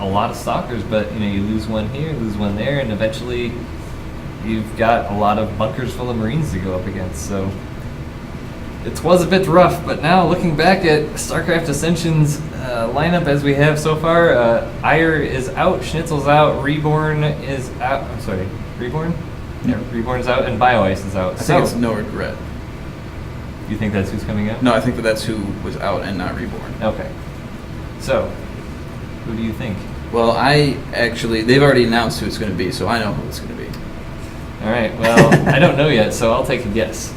a lot of stalkers, but you lose one here, lose one there, and eventually you've got a lot of bunkers full of Marines to go up against. So it was a bit rough, but now looking back at StarCraft Ascension's lineup as we have so far, Ire is out, Schnitzel's out, Reborn is out. I'm sorry, Reborn? Yeah, Reborn's out, and BioIce is out. I think it's No Regret. You think that's who's coming out? No, I think that's who was out and not Reborn. Okay. So, who do you think? Well, they've already announced who it's going to be, so I know who it's going to be. All right, well, I don't know yet, so I'll take a guess.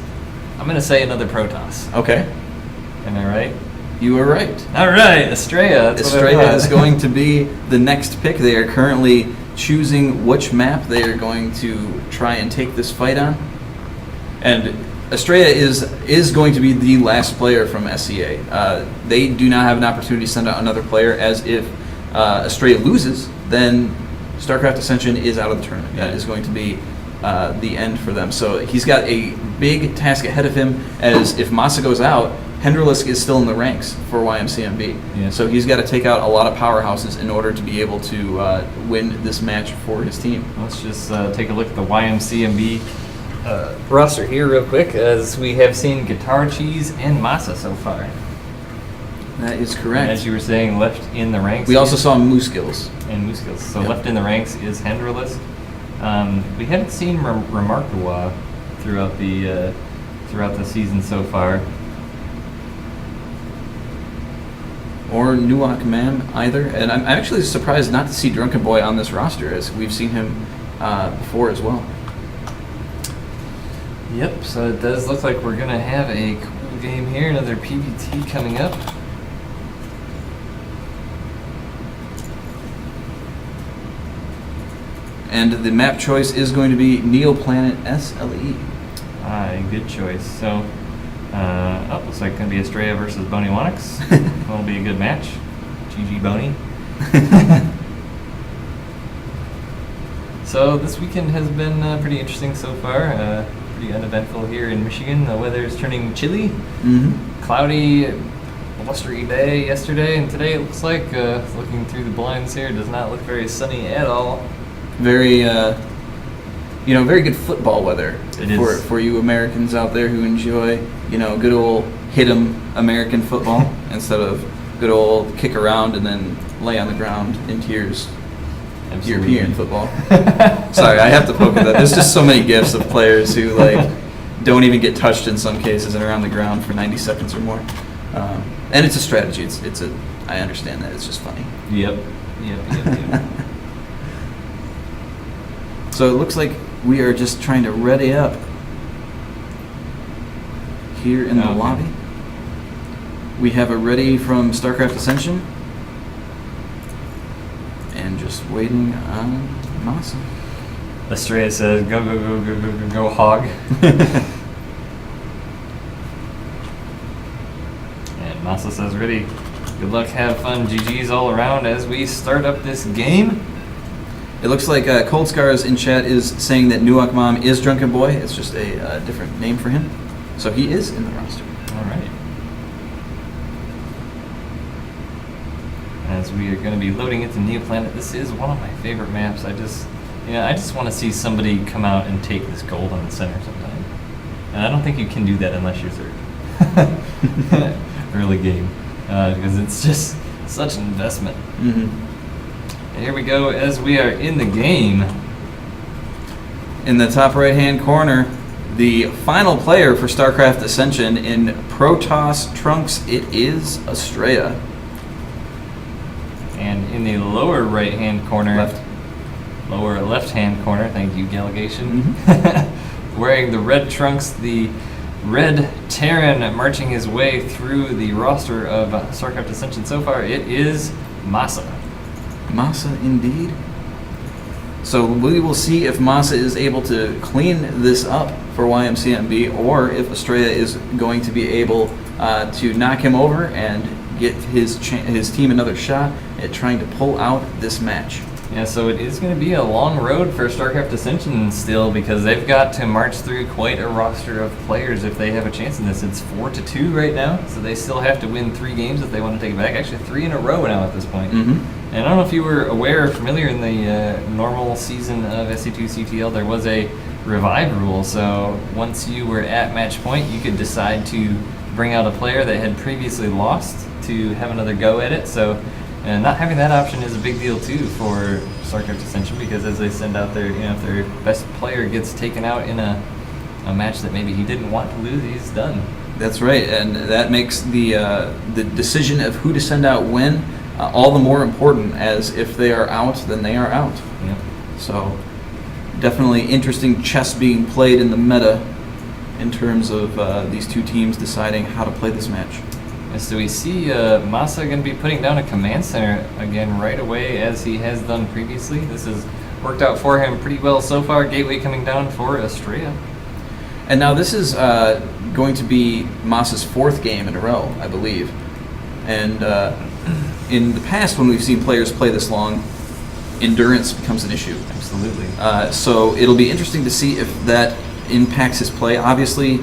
I'm going to say another Protoss. Okay. Am I right? You were right. All right, Estrella. Estrella is going to be the next pick. They are currently choosing which map they are going to try and take this fight on. And Estrella is going to be the last player from SCA. They do not have an opportunity to send out another player, as if Estrella loses, then StarCraft Ascension is out of the tournament. That is going to be the end for them. So he's got a big task ahead of him, as if Masa goes out, Henderlisk is still in the ranks for Ymcmb. Yeah. So he's got to take out a lot of powerhouses in order to be able to win this match for his team. Let's just take a look at the Ymcmb roster here real quick, as we have seen Guitar Cheese and Masa so far. That is correct. And as you were saying, left in the ranks. We also saw Mooskills. And Mooskills. So Yep. left in the ranks is Henderlisk. We haven't seen Remarkable throughout the season so far. Or Ymcmb either. And I'm actually surprised not to see Drunken Boy on this roster, as we've seen him before as well. Yep, so it does look like we're going to have a cool game here, another PVT coming up. And the map choice is going to be Neoplanet SLE. Good choice. So, looks like going to be Estrella versus Boney Wannix. That'll be a good match. GG Boney. So this weekend has been pretty interesting so far. Pretty uneventful here in Michigan. The weather is turning chilly. Mm-hmm. Cloudy, blustery day yesterday, and today it looks like, looking through the blinds here, does not look very sunny at all. Very, very good football weather for you Americans out there who enjoy, good old hit 'em American football instead of good old kick around and then lay on the ground in tears. Absolutely. European football. Sorry, I have to poke at that. There's just so many gifs of players who don't even get touched in some cases and are on the ground for 90 seconds or more. And it's a strategy. I understand that. It's just funny. Yep. So it looks like we are just trying to ready up here in the lobby. We have a ready from StarCraft Ascension. And just waiting on Masa. Estrella says, go hog. And Masa says, ready. Good luck, have fun, GG's all around as we start up this game. It looks like Cold Scars in chat is saying that Ymcmb is Drunken Boy. It's just a different name for him. So he is in the roster. All right. As we are going to be loading into Neoplanet, this is one of my favorite maps. I just want to see somebody come out and take this gold on the center sometime. And I don't think you can do that unless you're third. Early game. Because it's just such an investment. Mm-hmm. And here we go as we are in the game. In the top right-hand corner, the final player for StarCraft Ascension in Protoss Trunks, it is Estrella. And in the lower right-hand corner, lower left-hand corner, thank you, Delegation, Mm-hmm. wearing the red trunks, the red Terran marching his way through the roster of StarCraft Ascension so far, it is Masa. Masa indeed. So we will see if Masa is able to clean this up for Ymcmb, or if Estrella is going to be able to knock him over and get his team another shot at trying to pull out this match. Yeah, so it is going to be a long road for StarCraft Ascension still, because they've got to march through quite a roster of players if they have a chance in this. It's 4-2 right now, so they still have to win 3 games if they want to take it back. Actually, 3 in a row now at this point. Mm-hmm. And I don't know if you were aware or familiar in the normal season of SC2CTL, there was a revive rule. So once you were at match point, you could decide to bring out a player that had previously lost to have another go at it. So not having that option is a big deal too for StarCraft Ascension, because as they send out their, if their best player gets taken out in a match that maybe he didn't want to lose, he's done. That's right, and that makes the decision of who to send out when all the more important, as if they are out, then they are out. Yep. So definitely interesting chess being played in the meta in terms of these two teams deciding how to play this match. And so we see Masa going to be putting down a command center again right away, as he has done previously. This has worked out for him pretty well so far. Gateway coming down for Estrella. And now this is going to be Masa's 4th game in a row, I believe. And in the past, when we've seen players play this long, endurance becomes an issue. Absolutely. So it'll be interesting to see if that impacts his play. Obviously,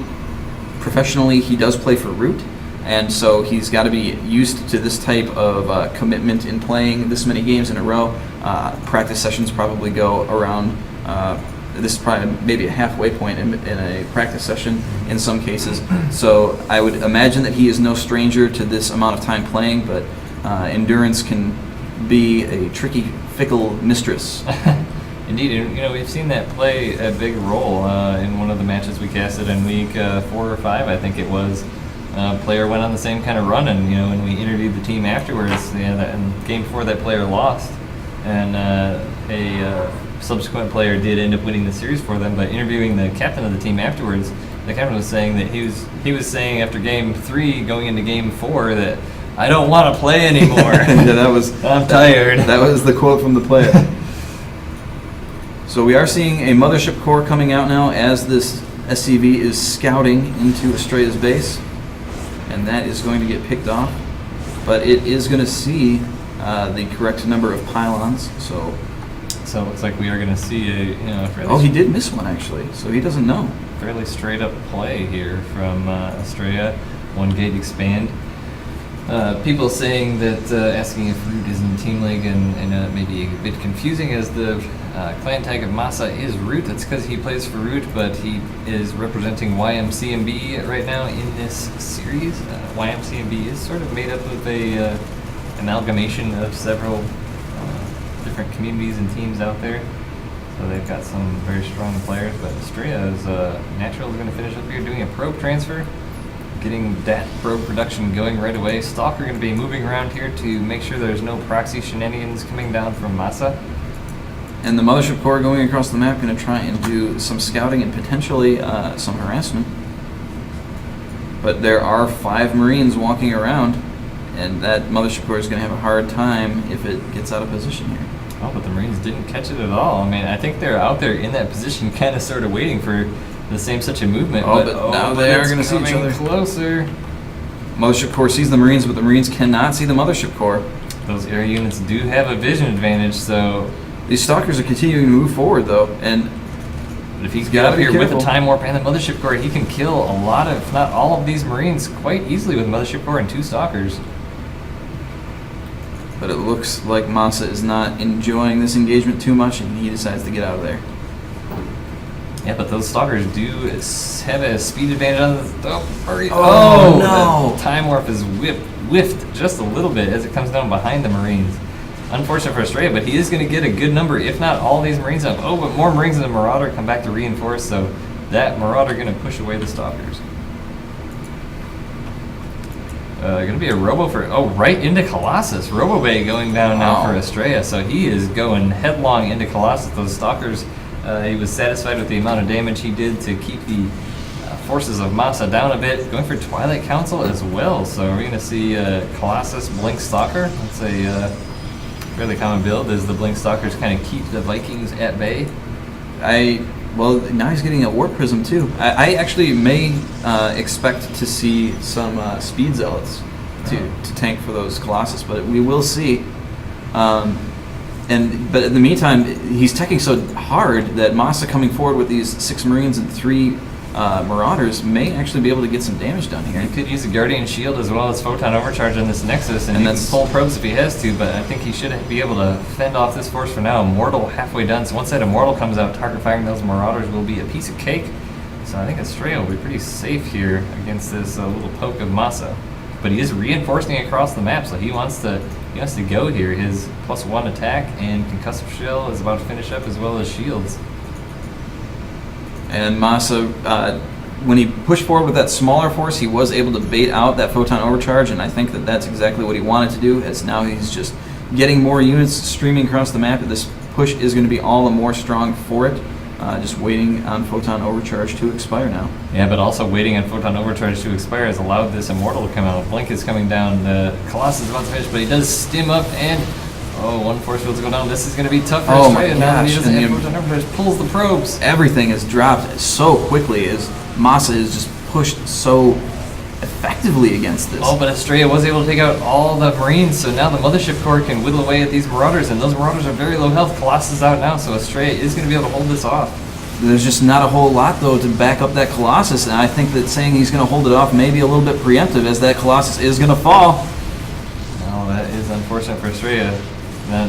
professionally, he does play for Root, and so he's got to be used to this type of commitment in playing this many games in a row. Practice sessions probably go around. This is probably maybe a halfway point in a practice session in some cases. So I would imagine that he is no stranger to this amount of time playing, but endurance can be a tricky, fickle mistress. Indeed, and we've seen that play a big role in one of the matches we casted in week 4 or 5, I think it was. Player went on the same kind of run, and when we interviewed the team afterwards, that in game 4 that player lost, and a subsequent player did end up winning the series for them. But interviewing the captain of the team afterwards, the captain was saying that he was saying after game 3 going into game 4 that I don't want to play anymore. I'm tired. That was the quote from the player. So we are seeing a mothership core coming out now as this SCV is scouting into Estrella's base, and that is going to get picked off. But it is going to see the correct number of pylons. So it looks like we are going to see a he did miss one actually, so he doesn't know. Fairly straight up play here from Estrella. 1 gate expand. People saying that asking if Root is in Team League and maybe a bit confusing, as the clan tag of Masa is Root. That's because he plays for Root, but he is representing Ymcmb right now in this series. Ymcmb is sort of made up of a amalgamation of several different communities and teams out there. So they've got some very strong players, but Estrella is naturally going to finish up here doing a probe transfer, getting that probe production going right away. Stalker going to be moving around here to make sure there's no proxy shenanigans coming down from Masa. And the mothership core going across the map going to try and do some scouting and potentially some harassment. But there are 5 Marines walking around, and that mothership core is going to have a hard time if it gets out of position here. Oh, but the Marines didn't catch it at all. I mean, I think they're out there in that position, kind of sort of waiting for the same such a movement. But now they are going to see each other closer. Mothership core sees the Marines, but the Marines cannot see the mothership core. Those air units do have a vision advantage, so these stalkers are continuing to move forward, though, and if he's got up here with the time warp and the mothership core, he can kill a lot of, if not all of these Marines quite easily with mothership core and 2 stalkers. But it looks like Masa is not enjoying this engagement too much, and he decides to get out of there. Yeah, but those stalkers do have a speed advantage on the... Oh no! The time warp is whiffed just a little bit as it comes down behind the Marines. Unfortunate for Estrella, but he is going to get a good number, if not all these Marines up. Oh, but more Marines and the Marauder come back to reinforce, so that Marauder going to push away the stalkers. Going to be a Robo for... Oh, right into Colossus. Robo Bay going down now for Estrella, so he is going headlong into Colossus. Those stalkers, he was satisfied with the amount of damage he did to keep the forces of Masa down a bit. Going for Twilight Council as well, so we're going to see Colossus, Blink Stalker. That's a fairly common build, as the Blink Stalkers kind of keep the Vikings at bay. Well, now he's getting a Warp Prism too. I actually may expect to see some Speed Zealots to tank for those Colossus, but we will see. But in the meantime, he's teching so hard that Masa coming forward with these 6 Marines and 3 Marauders may actually be able to get some damage done here. He could use a Guardian Shield as well as Photon Overcharge on this Nexus, and he can that's pull probes if he has to, but I think he should be able to fend off this force for now. Immortal halfway done, so once that Immortal comes out, target firing those Marauders will be a piece of cake. So I think Estrella will be pretty safe here against this little poke of Masa. But he is reinforcing across the map, so he wants to go here. His +1 attack and Concussive Shell is about to finish up, as well as shields. And Masa, when he pushed forward with that smaller force, he was able to bait out that Photon Overcharge, and I think that that's exactly what he wanted to do, as now he's just getting more units streaming across the map. This push is going to be all the more strong for it. Just waiting on Photon Overcharge to expire now. Yeah, but also waiting on Photon Overcharge to expire has allowed this Immortal to come out. Blink is coming down. The Colossus is about to finish, but he does stim up, and one force field's go down. This is going to be tough for Estrella. Now that he doesn't have Photon Overcharge, pulls the probes. Everything is dropped so quickly as Masa is just pushed so effectively against this. But Estrella was able to take out all the Marines, so now the Mothership Core can whittle away at these Marauders, and those Marauders are very low health. Colossus is out now, so Estrella is going to be able to hold this off. There's just not a whole lot, though, to back up that Colossus, and I think that saying he's going to hold it off may be a little bit preemptive, as that Colossus is going to fall. Well, that is unfortunate for Estrella.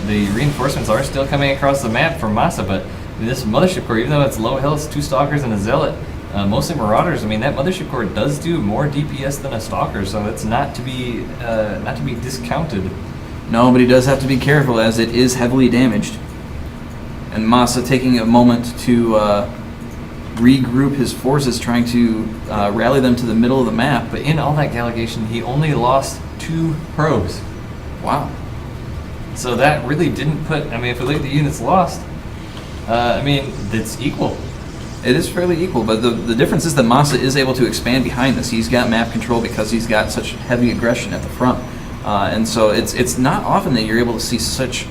The reinforcements are still coming across the map from Masa, but this Mothership Core, even though it's low health, 2 Stalkers and a Zealot, mostly Marauders, I mean, that Mothership Core does do more DPS than a Stalker, so it's not to be discounted. No, but he does have to be careful, as it is heavily damaged. And Masa taking a moment to regroup his forces, trying to rally them to the middle of the map. But in all that Gallegation, he only lost 2 probes. Wow. So that really didn't put, I mean, if we look at the units lost, I mean, it's equal. It is fairly equal, but the difference is that Masa is able to expand behind this. He's got map control because he's got such heavy aggression at the front. And so it's not often that you're able to see such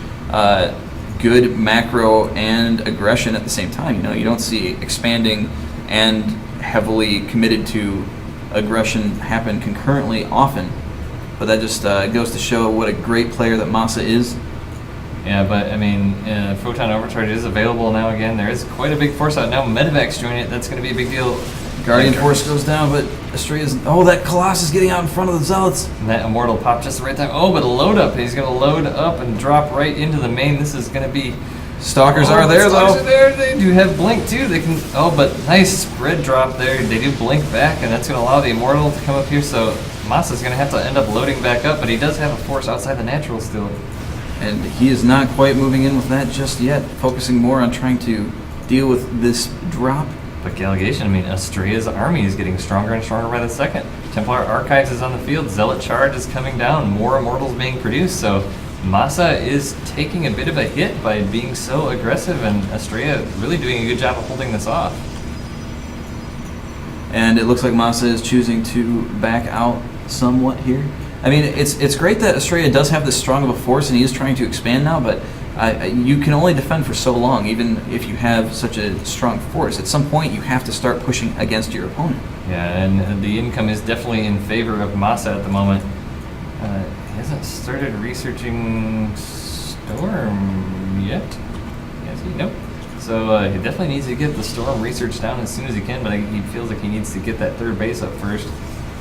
good macro and aggression at the same time. You know, you don't see expanding and heavily committed to aggression happen concurrently often. But that just goes to show what a great player that Masa is. Yeah, but I mean, Photon Overcharge is available now again. There is quite a big force out now. Medevac's joining it. That's going to be a big deal. Guardian Force goes down, but Estrella's... Oh, that Colossus getting out in front of the Zealots. And that Immortal popped just the right time. But a load up. He's going to load up and drop right into the main. This is going to be... Stalkers are there, though. Stalkers are there. They do have Blink, too. They can... but nice spread drop there. They do Blink back, and that's going to allow the Immortal to come up here. So Masa's going to have to end up loading back up, but he does have a force outside the natural still. And he is not quite moving in with that just yet, focusing more on trying to deal with this drop. But Gallegation, I mean, Estrella's army is getting stronger and stronger by the second. Templar Archives is on the field. Zealot Charge is coming down. More Immortals being produced. So Masa is taking a bit of a hit by being so aggressive, and Estrella really doing a good job of holding this off. And it looks like Masa is choosing to back out somewhat here. I mean, it's great that Estrella does have this strong of a force, and he is trying to expand now, but you can only defend for so long, even if you have such a strong force. At some point, you have to start pushing against your opponent. Yeah, and the income is definitely in favor of Masa at the moment. He hasn't started researching Storm yet. Yes, nope. So he definitely needs to get the Storm research down as soon as he can, but he feels like he needs to get that third base up first.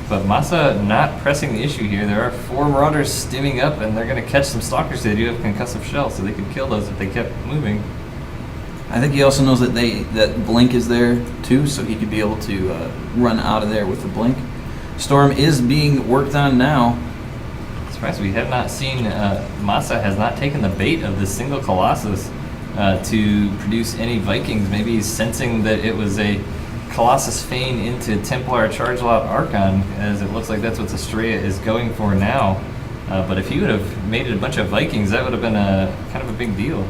But Masa not pressing the issue here. There are 4 Marauders stimming up, and they're going to catch some Stalkers. They do have Concussive Shell, so they could kill those if they kept moving. I think he also knows that that Blink is there too, so he could be able to run out of there with the Blink. Storm is being worked on now. Surprised we have not seen, Masa has not taken the bait of this single Colossus to produce any Vikings. Maybe he's sensing that it was a Colossus Feign into Templar Charge Lot Archon, as it looks like that's what Estrella is going for now. But if he would have made it a bunch of Vikings, that would have been kind of a big deal.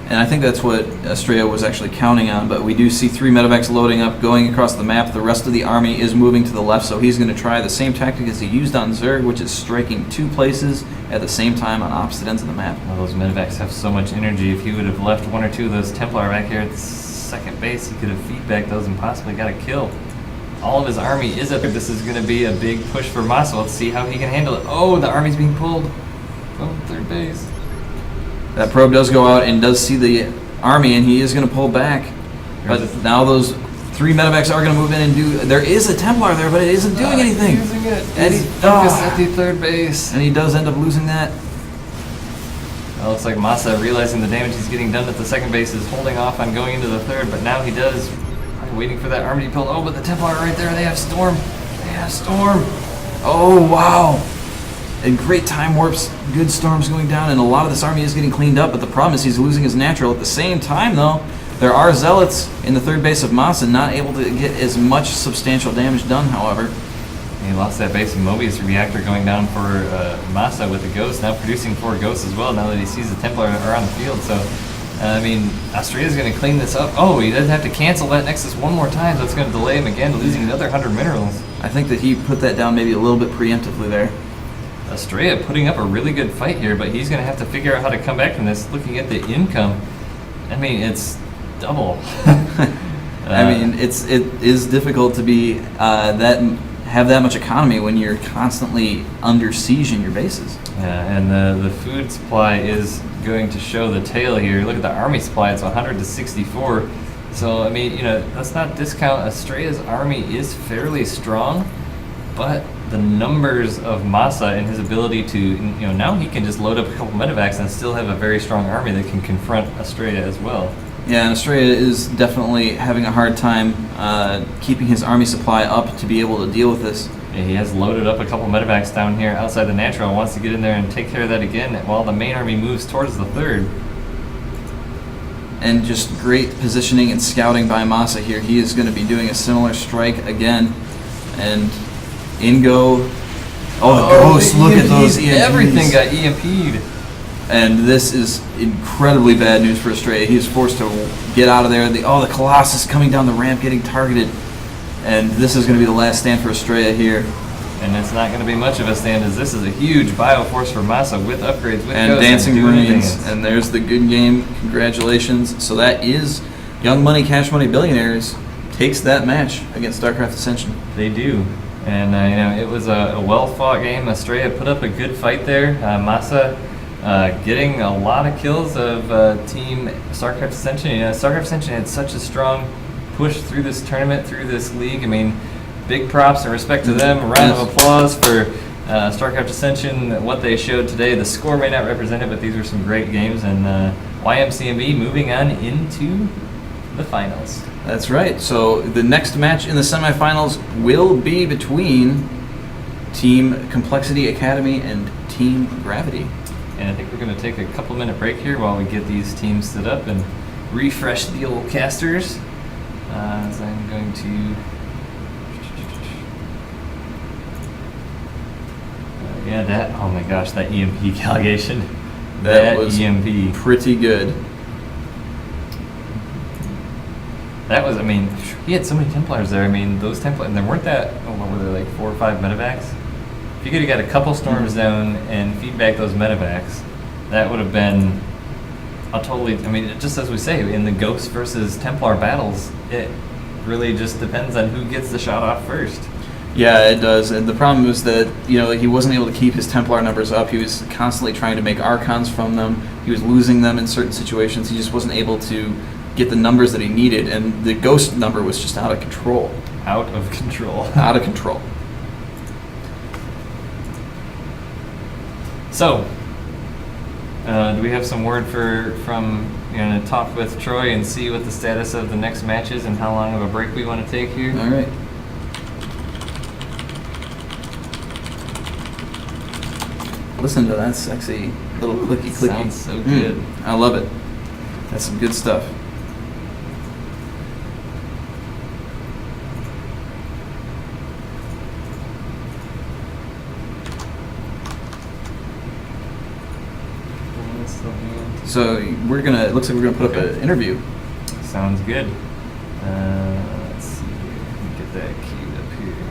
And I think that's what Estrella was actually counting on, but we do see 3 medevacs loading up, going across the map. The rest of the army is moving to the left, so he's going to try the same tactic as he used on Zerg, which is striking 2 places at the same time on opposite ends of the map. Well, those medevacs have so much energy. If he would have left 1 or 2 of those Templar back here at second base, he could have feedbacked those and possibly got a kill. All of his army is up here. This is going to be a big push for Masa. Let's see how he can handle it. The army's being pulled from third base. That probe does go out and does see the army, and he is going to pull back. But now those 3 3 medevacs are going to move in and do. There is a Templar there, but it isn't doing anything. Using it. And He's focused at the third base. And he does end up losing that. It looks like Massa, realizing the damage he's getting done at the second base, is holding off on going into the third, but now he does. Waiting for that arm to be pulled. Oh, but the Templar right there. They have Storm. They have Storm. Oh, wow. And great time warps, good storms going down, and a lot of this army is getting cleaned up, but the problem is he's losing his natural. At the same time, though, there are zealots in the third base of Massa, not able to get as much substantial damage done, however. He lost that base. Mobius reactor going down for Massa with the Ghost, now producing 4 Ghosts as well, now that he sees the Templar are on the field. So, I mean, Australia's going to clean this up. Oh, he doesn't have to cancel that Nexus one more time, so it's going to delay him again, losing another 100 minerals. I think that he put that down maybe a little bit preemptively there. Australia putting up a really good fight here, but he's going to have to figure out how to come back from this. Looking at the income, I mean, it's double. I mean, it is difficult to be have that much economy when you're constantly under siege in your bases. Yeah, and the food supply is going to show the tail here. Look at the army supply; it's 100 to 64. So I mean, you know, let's not discount Australia's army is fairly strong, but the numbers of Massa and his ability to, you know, now he can just load up a couple medevacs and still have a very strong army that can confront Australia as well. Yeah, and Australia is definitely having a hard time keeping his army supply up to be able to deal with this. Yeah, he has loaded up a couple medevacs down here outside the natural, wants to get in there and take care of that again while the main army moves towards the third. And just great positioning and scouting by Massa here. He is going to be doing a similar strike again. And Ingo. Oh, the Ghost, look at those EMPs. Everything got EMP'd. And this is incredibly bad news for Australia. He's forced to get out of there. The Colossus coming down the ramp, getting targeted. And this is going to be the last stand for Australia here. And it's not going to be much of a stand, as this is a huge bioforce for Massa with upgrades, with and Ghosts Dancing and Marines. dance. And there's the good game. Congratulations. So that is Young Money, Cash Money Billionaires takes that match against StarCraft Ascension. They do. And, you know, it was a well-fought game. Australia put up a good fight there. Massa getting a lot of kills of Team StarCraft Ascension. You know, StarCraft Ascension had such a strong push through this tournament, through this league. I mean, big props and respect to them. A round of applause for StarCraft Ascension, what they showed today. The score may not represent it, but these were some great games. And Ymcmb moving on into the finals. That's right. So the next match in the semifinals will be between Team Complexity Academy and Team Gravity. And I think we're going to take a couple-minute break here while we get these teams stood up and refresh the old casters. So I'm going to... yeah, that... oh my gosh, that EMP allegation. That was EMP. Pretty good. That was, I mean, he had so many Templars there. I mean, those Templars, and there weren't that, what were there, like 4 or 5 medevacs? If you could have got a couple storms down and feedback those medevacs, that would have been a totally, I mean, just as we say, in the Ghost versus Templar battles, it really just depends on who gets the shot off first. Yeah, it does. And the problem was that, you know, he wasn't able to keep his Templar numbers up. He was constantly trying to make Archons from them. He was losing them in certain situations. He just wasn't able to get the numbers that he needed, and the Ghost number was just out of control. Out of control. Out of control. So, do we have some word from, you know, to talk with Troy and see what the status of the next match is and how long of a break we want to take here? All right. Listen to that sexy little clicky clicky. Sounds so good. I love it. That's some good stuff. So it looks like we're gonna put up an interview. Sounds good. Let's see here. Let me get that queued up here.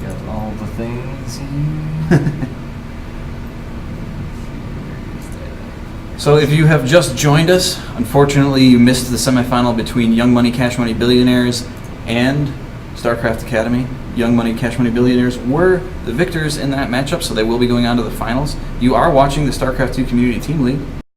Got all the things here. So if you have just joined us, unfortunately you missed the semifinal between Young Money, Cash Money Billionaires and StarCraft Academy. Young Money, Cash Money Billionaires were the victors in that matchup, so they will be going on to the finals. You are watching the StarCraft 2 Community Team League.